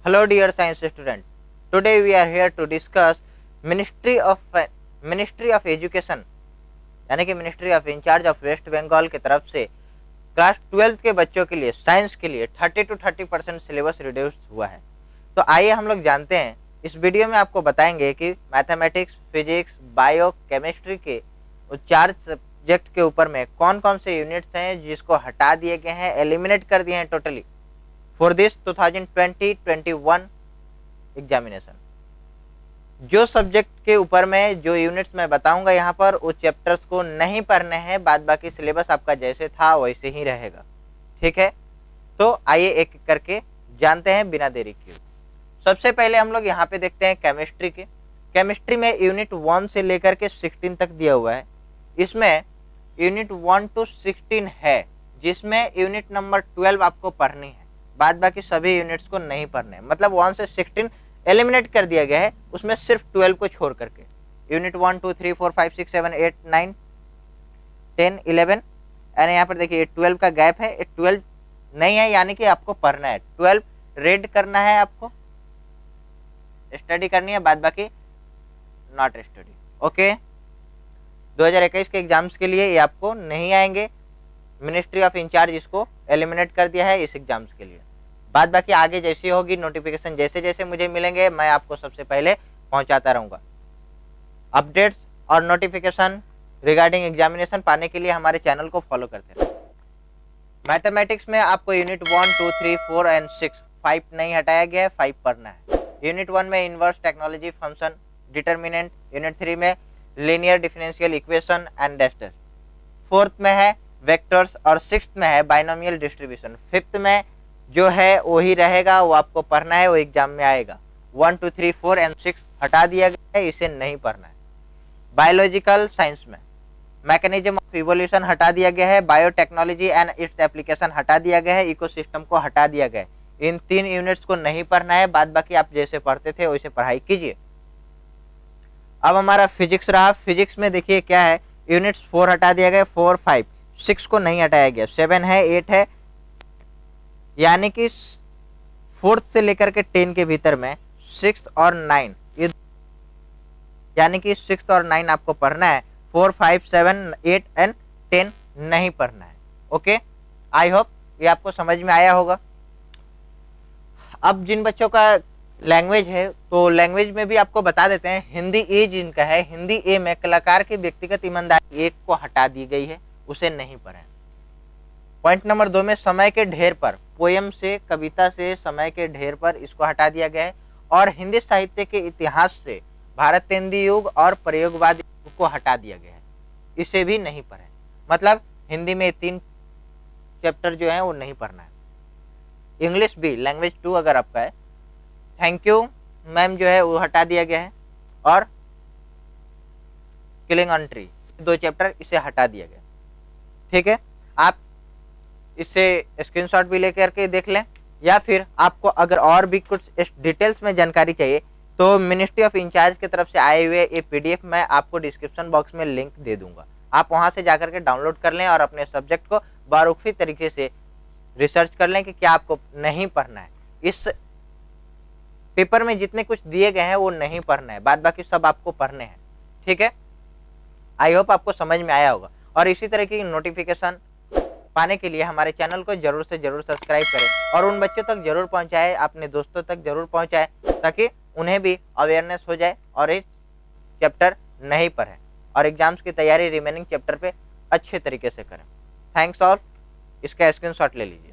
Hello dear science student. Today we are here to discuss Ministry of Education यानी कि ministry of incharge of West Bengal की तरफ से class 12 के बच्चों के लिए साइंस के लिए 30% सिलेबस रिड्यूस हुआ है। तो आइए हम लोग जानते हैं, इस वीडियो में आपको बताएंगे कि मैथमेटिक्स, फिजिक्स, बायो, केमिस्ट्री के 4 सब्जेक्ट के ऊपर में कौन कौन से यूनिट्स हैं जिसको हटा दिए गए हैं, एलिमिनेट कर दिए हैं टोटली फॉर दिस 2020-21 एग्जामिनेशन। जो सब्जेक्ट के ऊपर में जो यूनिट्स मैं बताऊंगा यहाँ पर, उस चैप्टर्स को नहीं पढ़ने हैं, बाद बाकी सिलेबस आपका जैसे था वैसे ही रहेगा। ठीक है, तो आइए एक एक करके जानते हैं बिना देरी किए। सबसे पहले हम लोग यहाँ पे देखते हैं केमिस्ट्री के। केमिस्ट्री में यूनिट 1 से लेकर के 16 तक दिया हुआ है। इसमें यूनिट 1 to 16 है, जिसमें यूनिट नंबर 12 आपको पढ़नी है, बाद बाकी सभी यूनिट्स को नहीं पढ़ने। मतलब 1 से 16 एलिमिनेट कर दिया गया है, उसमें सिर्फ 12 को छोड़ करके। यूनिट 1 2 3 4 5 6 7 8 9 10 11 यानी यहाँ पर देखिए 12 का गैप है, 12 नहीं है, यानी कि आपको पढ़ना है। 12 रीड करना है, आपको स्टडी करनी है, बाद बाकी नॉट स्टडी। ओके, 2021 के एग्जाम्स के लिए ये आपको नहीं आएंगे। मिनिस्ट्री ऑफ इंचार्ज इसको एलिमिनेट कर दिया है इस एग्जाम्स के लिए। बाद बाकी आगे जैसी होगी नोटिफिकेशन जैसे जैसे मुझे मिलेंगे, मैं आपको सबसे पहले पहुंचाता रहूंगा। अपडेट्स और नोटिफिकेशन रिगार्डिंग एग्जामिनेशन पाने के लिए हमारे चैनल को फॉलो करते रहें। मैथमेटिक्स में आपको यूनिट 1 2 3 4 एंड 6 5 नहीं हटाया गया है, 5 पढ़ना है। यूनिट 1 में inverse technology, function, determinant. Unit 3 में लीनियर डिफरेंशियल इक्वेशन एंड डेस्टेस। 4th में है वेक्टर्स और 6th में है बाइनोमियल डिस्ट्रीब्यूशन। 5th में जो है वही रहेगा, वो आपको पढ़ना है, वो एग्जाम में आएगा। 1 2 3 4 एंड 6 हटा दिया गया है, इसे नहीं पढ़ना है। बायोलॉजिकल साइंस में मैकेनिज्म ऑफ इवोल्यूशन हटा दिया गया है, बायोटेक्नोलॉजी एंड इट्स एप्लीकेशन हटा दिया गया है, इकोसिस्टम को हटा दिया गया है। इन 3 यूनिट्स को नहीं पढ़ना है, बाद बाकी आप जैसे पढ़ते थे वैसे पढ़ाई कीजिए। अब हमारा फिजिक्स रहा। फिजिक्स में देखिए क्या है, यूनिट्स 4 हटा दिया गया, 4 5 6 को नहीं हटाया गया, 7 है 8 है, यानी कि 4th से लेकर के 10 के भीतर में 6 और 9, ये यानी कि 6 और 9 आपको पढ़ना है। 4 5 7 8 एंड 10 नहीं पढ़ना है। ओके, आई होप ये आपको समझ में आया होगा। अब जिन बच्चों का लैंग्वेज है, तो लैंग्वेज में भी आपको बता देते हैं। हिंदी ए जिनका है, हिंदी ए में कलाकार की व्यक्तिगत ईमानदारी 1 को हटा दी गई है, उसे नहीं पढ़ें। पॉइंट नंबर 2 में समय के ढेर पर, पोयम से, कविता से, समय के ढेर पर, इसको हटा दिया गया है। और हिंदी साहित्य के इतिहास से भारतेंदु युग और प्रयोगवाद युग को हटा दिया गया है, इसे भी नहीं पढ़ें। मतलब हिंदी में 3 चैप्टर जो है वो नहीं पढ़ना है। इंग्लिश भी लैंग्वेज 2 अगर आपका है, थैंक यू मैम, जो है वो हटा दिया गया है। और किलिंग ऑन ट्री 2 चैप्टर इसे हटा दिया गया। ठीक है, आप इससे स्क्रीनशॉट भी लेकर के देख लें, या फिर आपको अगर और भी कुछ डिटेल्स में जानकारी चाहिए तो मिनिस्ट्री ऑफ इंचार्ज की तरफ से आए हुए ये PDF मैं आपको डिस्क्रिप्शन बॉक्स में लिंक दे दूंगा, आप वहां से जाकर के डाउनलोड कर लें और अपने सब्जेक्ट को बारूफी तरीके से रिसर्च कर लें कि क्या आपको नहीं पढ़ना है। इस पेपर में जितने कुछ दिए गए हैं वो नहीं पढ़ना है, बाद बाकी सब आपको पढ़ने हैं। ठीक है, आई होप आपको समझ में आया होगा। और इसी तरह की नोटिफिकेशन पाने के लिए हमारे चैनल को जरूर से जरूर सब्सक्राइब करें और उन बच्चों तक जरूर पहुंचाएं, अपने दोस्तों तक जरूर पहुंचाएं, ताकि उन्हें भी अवेयरनेस हो जाए और इस चैप्टर नहीं पढ़ें और एग्जाम्स की तैयारी रिमेनिंग चैप्टर पे अच्छे तरीके से करें। थैंक्स ऑल, इसका स्क्रीनशॉट ले लीजिए।